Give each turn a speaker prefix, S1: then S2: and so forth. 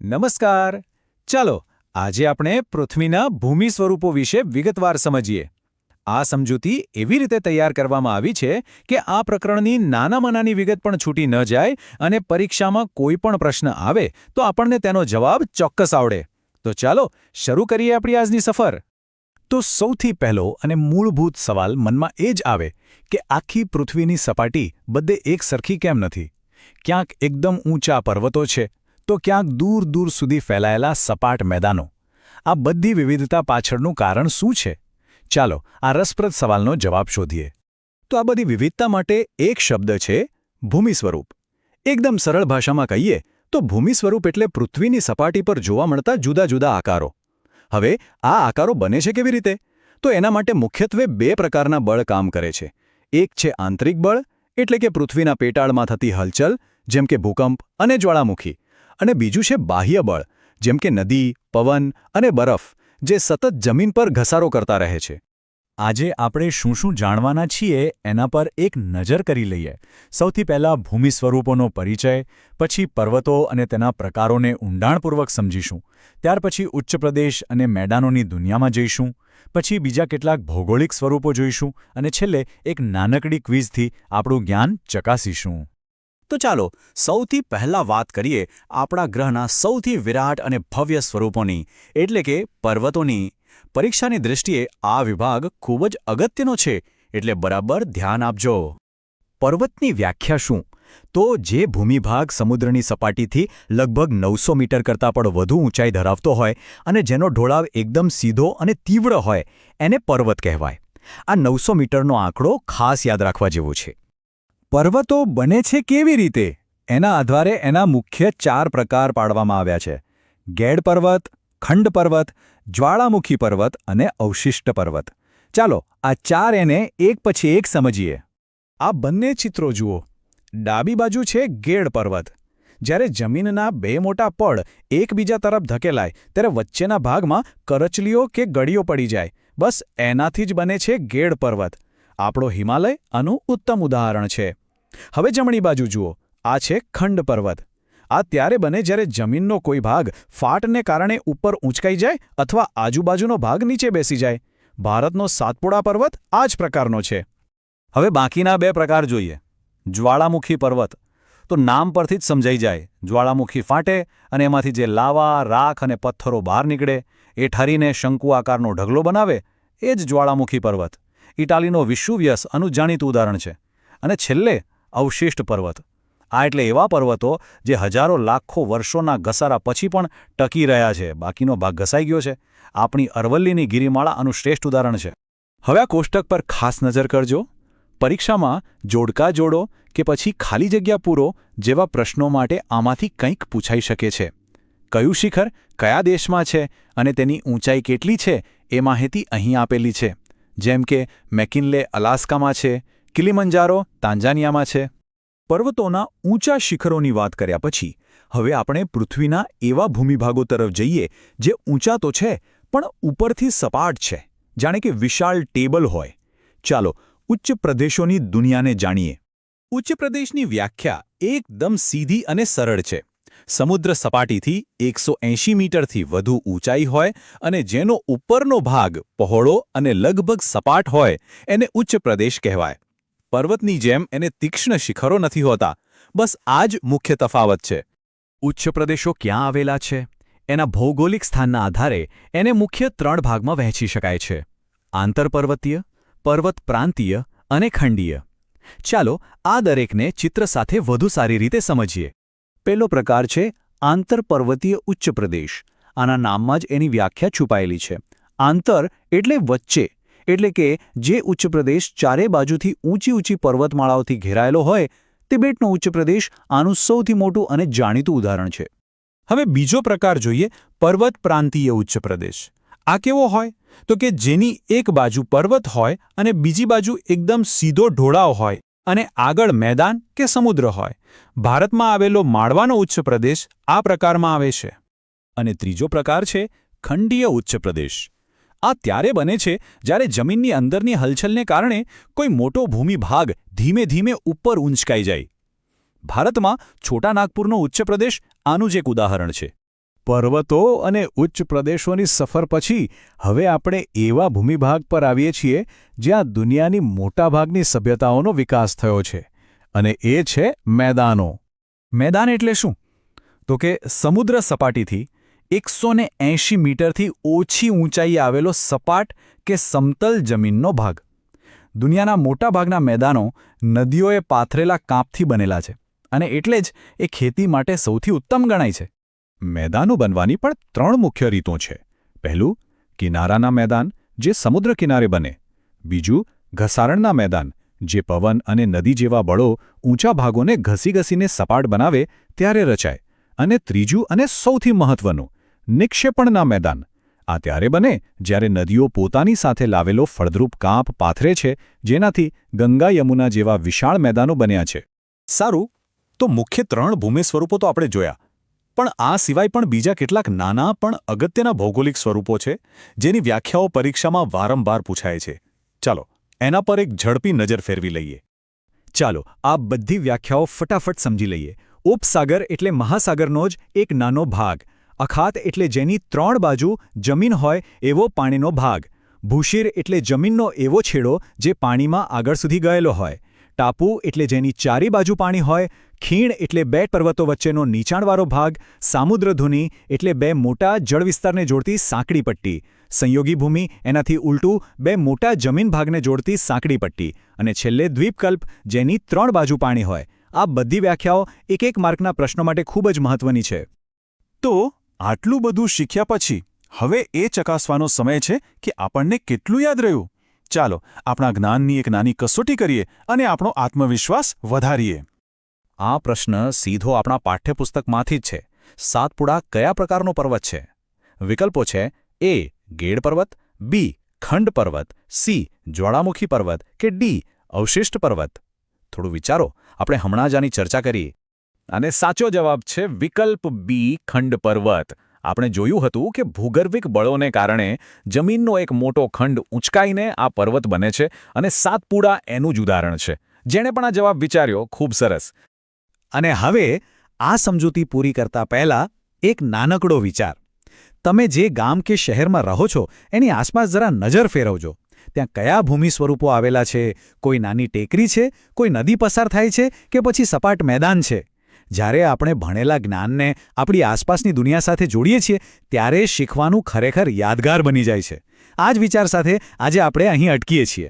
S1: નમસ્કાર. ચાલો આજે આપણે પૃથ્વીના ભૂમિ સ્વરૂપો વિશે વિગતવાર સમજીએ. આ સમજૂતી એવી રીતે તૈયાર કરવામાં આવી છે કે આ પ્રકરણની નાનામાં નાની વિગત પણ છૂટી ન જાય અને પરીક્ષામાં કોઈ પણ પ્રશ્ન આવે તો આપણને તેનો જવાબ ચોક્કસ આવડે. તો ચાલો શરૂ કરીએ આપણી આજની સફર.
S2: તો સૌથી પહેલો અને મૂળભૂત સવાલ મનમાં એ જ આવે કે આખી પૃથ્વીની સપાટી બધે એક સરખી કેમ નથી? ક્યાંક એકદમ ઊંચા પર્વતો છે તો ક્યાંક દૂર દૂર સુધી ફેલાયેલા સપાટ મેદાનો. આ બધી વિવિધતા પાછળનું કારણ શું છે? ચાલો આ રસપ્રદ સવાલનો જવાબ શોધીએ. તો આ બધી વિવિધતા માટે એક શબ્દ છે ભૂમિ સ્વરૂપ. એકદમ સરળ ભાષામાં કહીએ તો ભૂમિ સ્વરૂપ એટલે પૃથ્વીની સપાટી પર જોવા મળતા જુદા જુદા આકારો. હવે આ આકારો બને છે કેવી રીતે? તો એના માટે મુખ્યત્વે બે પ્રકારના બળ કામ કરે છે. એક છે આંતરિક બળ, એટલે કે પૃથ્વીના પેટાળમાં થતી હલચલ, જેમ કે ભૂકંપ અને જ્વાળામુખી. અને બીજું છે બાહ્ય બળ, જેમ કે નદી, પવન અને બરફ, જે સતત જમીન પર ઘસારો કરતા રહે છે. આજે આપણે શું શું જાણવાના છીએ એના પર એક નજર કરી લઈએ. સૌથી પહેલાં ભૂમિ સ્વરૂપોનો પરિચય, પછી પર્વતો અને તેના પ્રકારોને ઊંડાણપૂર્વક સમજીશું. ત્યાર પછી ઉચ્ચ પ્રદેશ અને મેદાનોની દુનિયામાં જઈશું. પછી બીજા કેટલાક ભૌગોલિક સ્વરૂપો જોઈશું અને છેલ્લે એક નાનકડી ક્વિઝથી આપણું જ્ઞાન ચકાસીશું. તો ચાલો સૌથી પહેલાં વાત કરીએ આપણા ગ્રહના સૌથી વિરાટ અને ભવ્ય સ્વરૂપોની, એટલે કે પર્વતોની. પરીક્ષાની દૃષ્ટિએ આ વિભાગ ખૂબ જ અગત્યનો છે, એટલે બરાબર ધ્યાન આપજો. પર્વતની વ્યાખ્યા શું? તો જે ભૂમિભાગ સમુદ્રની સપાટીથી લગભગ 900 મીટર કરતાં પણ વધુ ઊંચાઈ ધરાવતો હોય અને જેનો ઢોળાવ એકદમ સીધો અને તીવ્ર હોય એને પર્વત કહેવાય. આ 900 મીટરનો આંકડો ખાસ યાદ રાખવા જેવો છે. પર્વતો બને છે કેવી રીતે? એના આધારે એના મુખ્ય 4 પ્રકાર પાડવામાં આવ્યા છે: ગેડ પર્વત, ખંડ પર્વત, જ્વાળામુખી પર્વત અને અવશિષ્ટ પર્વત. ચાલો આ 4 એને એક પછી એક સમજીએ. આ બંને ચિત્રો જુઓ. ડાબી બાજુ છે ગેડ પર્વત. જ્યારે જમીનના બે મોટા પડ એકબીજા તરફ ધકેલાય ત્યારે વચ્ચેના ભાગમાં કરચલીઓ કે ગળીઓ પડી જાય. બસ એનાથી જ બને છે ગેડ પર્વત. આપણો હિમાલય આનું ઉત્તમ ઉદાહરણ છે. હવે જમણી બાજુ જુઓ. આ છે ખંડ પર્વત. આ ત્યારે બને જ્યારે જમીનનો કોઈ ભાગ ફાટને કારણે ઉપર ઊંચકાઈ જાય અથવા આજુબાજુનો ભાગ નીચે બેસી જાય. ભારતનો સાતપુડા પર્વત આ જ પ્રકારનો છે. હવે બાકીના 2 પ્રકાર જોઈએ. જ્વાળામુખી પર્વત. તો નામ પરથી જ સમજાઈ જાય. જ્વાળામુખી ફાટે અને એમાંથી જે લાવા, રાખ અને પથ્થરો બહાર નીકળે એ ઠરીને શંકુ આકારનો ઢગલો બનાવે એ જ જ્વાળામુખી પર્વત. ઇટાલીનો વિશુવિયસ આનું જાણીતું ઉદાહરણ છે. અને છેલ્લે અવશિષ્ટ પર્વત. આ એટલે એવા પર્વતો જે હજારો લાખો વર્ષોના ઘસારા પછી પણ ટકી રહ્યા છે, બાકીનો ભાગ ઘસાઈ ગયો છે. આપણી અરવલ્લીની ગિરિમાળા આનું શ્રેષ્ઠ ઉદાહરણ છે. હવે આ કોષ્ટક પર ખાસ નજર કરજો. પરીક્ષામાં જોડકા જોડો કે પછી ખાલી જગ્યા પૂરો જેવા પ્રશ્નો માટે આમાંથી કંઈક પૂછાઈ શકે છે. કયું શિખર કયા દેશમાં છે અને તેની ઊંચાઈ કેટલી છે એ માહિતી અહીં આપેલી છે. જેમ કે મેકિનલે અલાસ્કામાં છે, કિલિમંજારો તાંજાનિયામાં છે. પર્વતોના ઊંચા શિખરોની વાત કર્યા પછી હવે આપણે પૃથ્વીના એવા ભૂમિભાગો તરફ જઈએ જે ઊંચા તો છે પણ ઉપરથી સપાટ છે, જાણે કે વિશાળ ટેબલ હોય. ચાલો ઉચ્ચ પ્રદેશોની દુનિયાને જાણીએ. ઉચ્ચ પ્રદેશની વ્યાખ્યા એકદમ સીધી અને સરળ છે. સમુદ્ર સપાટીથી 180 મીટરથી વધુ ઊંચાઈ હોય અને જેનો ઉપરનો ભાગ પહોળો અને લગભગ સપાટ હોય એને ઉચ્ચ પ્રદેશ કહેવાય. પર્વતની જેમ એને તીક્ષ્ણ શિખરો નથી હોતા. બસ આ જ મુખ્ય તફાવત છે. ઉચ્ચ પ્રદેશો ક્યાં આવેલા છે? એના ભૌગોલિક સ્થાનના આધારે એને મુખ્ય 3 ભાગમાં વહેંચી શકાય છે: આંતરપર્વતીય, પર્વત પ્રાંતીય અને ખંડીય. ચાલો આ દરેકને ચિત્ર સાથે વધુ સારી રીતે સમજીએ. પહેલો પ્રકાર છે આંતરપર્વતીય ઉચ્ચ પ્રદેશ. આના નામમાં જ એની વ્યાખ્યા છુપાયેલી છે. આંતર એટલે વચ્ચે, એટલે કે જે ઉચ્ચ પ્રદેશ ચારે બાજુથી ઊંચી ઊંચી પર્વતમાળાઓથી ઘેરાયેલો હોય. તિબેટનો ઉચ્ચ પ્રદેશ આનું સૌથી મોટું અને જાણીતું ઉદાહરણ છે. હવે બીજો પ્રકાર જોઈએ, પર્વત પ્રાંતીય ઉચ્ચ પ્રદેશ. આ કેવો હોય? તો કે જેની એક બાજુ પર્વત હોય અને બીજી બાજુ એકદમ સીધો ઢોળાવ હોય અને આગળ મેદાન કે સમુદ્ર હોય. ભારતમાં આવેલો માળવાનો ઉચ્ચ પ્રદેશ આ પ્રકારમાં આવે છે. અને ત્રીજો પ્રકાર છે ખંડીય ઉચ્ચ પ્રદેશ. આ ત્યારે બને છે જ્યારે જમીનની અંદરની હલચલને કારણે કોઈ મોટો ભૂમિભાગ ધીમે ધીમે ઉપર ઊંચકાઈ જાય. ભારતમાં છોટા નાગપુરનો ઉચ્ચ પ્રદેશ આનું જ એક ઉદાહરણ છે. પર્વતો અને ઉચ્ચ પ્રદેશોની સફર પછી હવે આપણે એવા ભૂમિભાગ પર આવીએ છીએ જ્યાં દુનિયાની મોટાભાગની સભ્યતાઓનો વિકાસ થયો છે, અને એ છે મેદાનો. મેદાન એટલે શું? તો કે સમુદ્ર સપાટીથી 180 મીટરથી ઓછી ઊંચાઈએ આવેલો સપાટ કે સમતલ જમીનનો ભાગ. દુનિયાના મોટાભાગના મેદાનો નદીઓએ પાથરેલા કાંપથી બનેલા છે, અને એટલે જ એ ખેતી માટે સૌથી ઉત્તમ ગણાય છે. મેદાનો બનવાની પણ 3 મુખ્ય રીતો છે. પહેલું, કિનારાના મેદાન, જે સમુદ્ર કિનારે બને. બીજું, ઘસારણના મેદાન, જે પવન અને નદી જેવા બળો ઊંચા ભાગોને ઘસીને સપાટ બનાવે ત્યારે રચાય. અને ત્રીજું અને સૌથી મહત્વનું, નિક્ષેપણના મેદાન. આ ત્યારે બને જ્યારે નદીઓ પોતાની સાથે લાવેલો ફળદ્રુપ કાંપ પાથરે છે, જેનાથી ગંગા યમુના જેવા વિશાળ મેદાનો બન્યા છે.
S3: સારું, તો મુખ્ય 3 ભૂમિ સ્વરૂપો તો આપણે જોયા, પણ આ સિવાય પણ બીજા કેટલાક નાના પણ અગત્યના ભૌગોલિક સ્વરૂપો છે જેની વ્યાખ્યાઓ પરીક્ષામાં વારંવાર પૂછાય છે. ચાલો એના પર એક ઝડપી નજર ફેરવી લઈએ.
S2: ચાલો આ બધી વ્યાખ્યાઓ ફટાફટ સમજી લઈએ. ઉપસાગર એટલે મહાસાગરનો જ એક નાનો ભાગ. અખાત એટલે જેની 3 બાજુ જમીન હોય એવો પાણીનો ભાગ. ભૂશિર એટલે જમીનનો એવો છેડો જે પાણીમાં આગળ સુધી ગયેલો હોય. ટાપુ એટલે જેની 4 બાજુ પાણી હોય. ખીણ એટલે 2 પર્વતો વચ્ચેનો નીચાણવાળો ભાગ. સામુદ્રધુની એટલે 2 મોટા જળવિસ્તારને જોડતી સાંકડી પટ્ટી. સંયોગી ભૂમિ એનાથી ઉલટું 2 મોટા જમીન ભાગને જોડતી સાંકડી પટ્ટી. અને છેલ્લે દ્વીપકલ્પ, જેની 3 બાજુ પાણી હોય. આ બધી વ્યાખ્યાઓ એક માર્કના પ્રશ્નો માટે ખૂબ જ મહત્વની છે.
S3: તો આટલું બધું શીખ્યા પછી હવે એ ચકાસવાનો સમય છે કે આપણને કેટલું યાદ રહ્યું. ચાલો આપણા જ્ઞાનની એક નાની કસોટી કરીએ અને આપણો આત્મવિશ્વાસ વધારીએ.
S2: આ પ્રશ્ન સીધો આપણા પાઠ્યપુસ્તકમાંથી જ છે. સાતપુડા કયા પ્રકારનો પર્વત છે? વિકલ્પો છે: એ. ગેડ પર્વત, બી. ખંડ પર્વત, સી. જ્વાળામુખી પર્વત કે ડી. અવશિષ્ટ પર્વત. થોડું વિચારો, આપણે હમણાં જ આની ચર્ચા કરી.
S1: અને સાચો જવાબ છે વિકલ્પ બી, ખંડ પર્વત. આપણે જોયું હતું કે ભૂગર્ભિક બળોને કારણે જમીનનો એક મોટો ખંડ ઊંચકાઈને આ પર્વત બને છે, અને સાતપુડા એનું જ ઉદાહરણ છે. જેણે પણ આ જવાબ વિચાર્યો, ખૂબ સરસ.
S2: અને હવે આ સમજૂતી પૂરી કરતા પહેલા એક નાનકડો વિચાર. તમે જે ગામ કે શહેરમાં રહો છો એની આસપાસ જરા નજર ફેરવજો. ત્યાં કયા ભૂમિ સ્વરૂપો આવેલા છે? કોઈ નાની ટેકરી છે, કોઈ નદી પસાર થાય છે, કે પછી સપાટ મેદાન છે? જ્યારે આપણે ભણેલા જ્ઞાનને આપણી આસપાસની દુનિયા સાથે જોડીએ છીએ ત્યારે શીખવાનું ખરેખર યાદગાર બની જાય છે. આ જ વિચાર સાથે આજે આપણે અહીં અટકીએ છીએ.